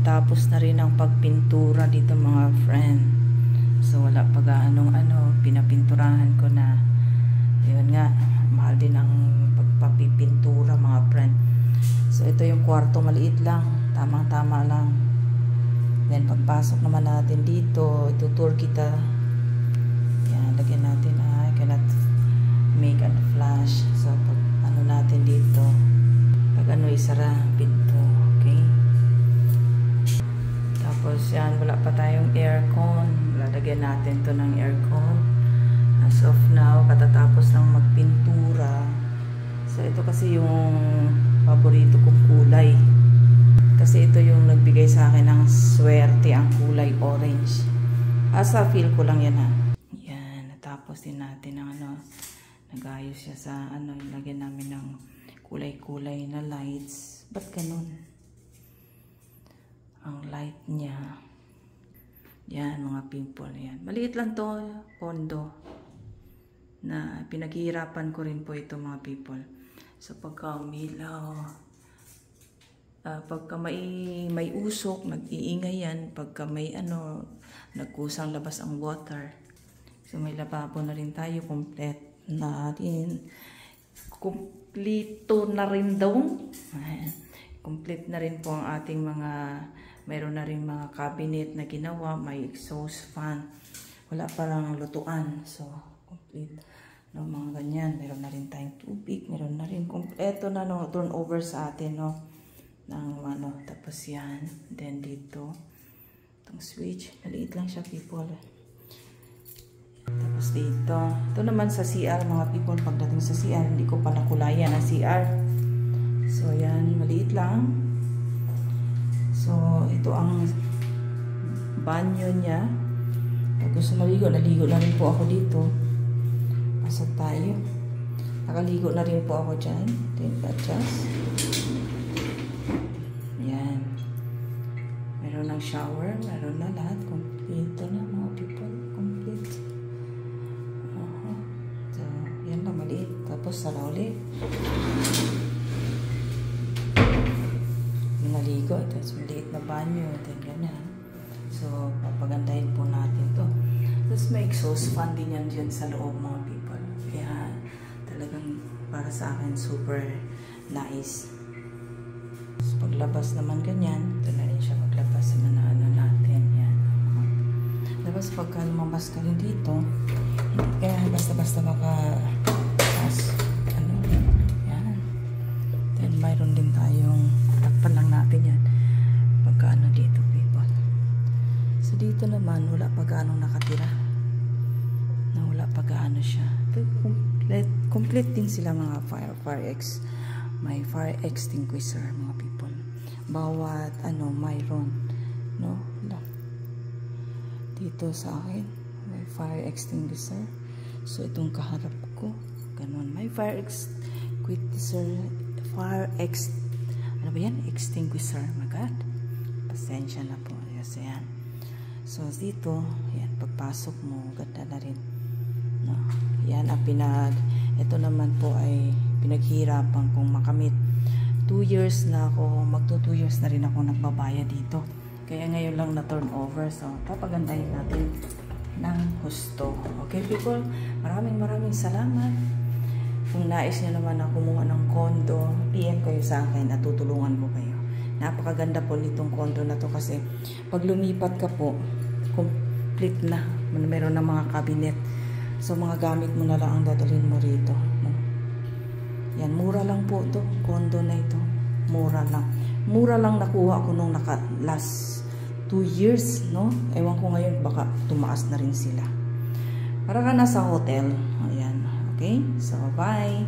natatapos na rin ang pagpintura dito mga friend. So wala pa gaanong pinapinturahan ko na. Yun nga, mahal din ang pagpapipintura mga friend. So ito yung kwarto, maliit lang, tamang-tama lang. Then pagpasok naman natin dito, itutour kita. Yan, lagyan natin, I cannot make a flash. So pag natin dito, pag isara pinto, okay? Tapos yan, wala pa tayong aircon. Lalagyan natin to ng aircon. As of now, katatapos lang magpintura. So ito kasi yung paborito kong kulay. Kasi ito yung nagbigay sa akin ng swerte, ang kulay orange. Asa feel ko lang yan ha. Yan, natapos din natin ang nag-ayos siya sa ilagyan namin ng kulay-kulay na lights. Ba't ganun? Ang light niya. Yan, mga people. Yan. Maliit lang to, kondo. Na pinaghihirapan ko rin po ito mga people. So pagka umilaw, pagka may usok, nag-iingay yan. Pagka may nagkusang labas ang water. So may lababo na rin tayo, complete natin. Kompleto na rin daw. Complete na rin po ang ating mayroon na rin mga cabinet na ginawa, may exhaust fan. Wala parang lutuan. So, complete. No, mga ganyan. Meron na rin tayong tubig. Meron na rin kompleto na turnover sa atin, no. Tapos yan. Then dito, itong switch. Maliit lang siya, people. Tapos dito, ito naman sa CR mga people, pagdating sa CR, hindi ko pa nakulayan ang CR. So yan, maliit lang. So ito ang banyo niya. Pag gusto maligo, naligo na rin po ako dito. Pasok tayo. Nakaligo na rin po ako dyan. Then adjust. Yan. Meron ng shower, meron na lahat. Kompleto na mga people. Complete. Yan lang, maliit. Tapos sara ulit. Yung naligo. Tapos maliit na banyo. Then ganyan. So, papagandahin po natin to. Tapos may exhaust fan din yan dyan sa loob mga people. Kaya talagang para sa akin super nice. So, paglabas naman ganyan. Ito na rin siya maglabas naman na natin. Yan. Tapos pagka lumabas ka rin dito, kaya basta-basta yan. Then mayroon din tayong takpan lang natin yan pagka dito people. So dito naman wala pa gaano nakatira, na wala pa gaano siya. Complete din sila mga may fire extinguisher mga people. Bawat mayroon, no? Dito sa akin may fire extinguisher. So itong kaharap ko, ganun, may fire extinguisher, extinguisher, my God, pasensya na po. Yes, yan. So dito, yan, pagpasok mo, ganda na rin, no? Yan ang ito naman po ay pinaghirapan kong makamit. 2 years na ako, magto 2 years na rin ako nagbabaya dito. Kaya ngayon lang na turnover. So papagandahin natin ng husto. Okay people, maraming salamat. Kung nais nyo naman na kumuha ng kondo, PM kayo sa akin at tutulungan ko kayo. Napakaganda po nitong kondo na to kasi pag lumipat ka po, complete na. Meron na mga cabinet. So mga gamit mo na lang ang dadalhin mo rito. Yan, mura lang po to, kondo na ito. Mura lang. Mura lang nakuha ko nung last 2 years, no? Ewan ko ngayon, baka tumaas na rin sila. Para ka nasa hotel. Ayan. Okay? So, bye!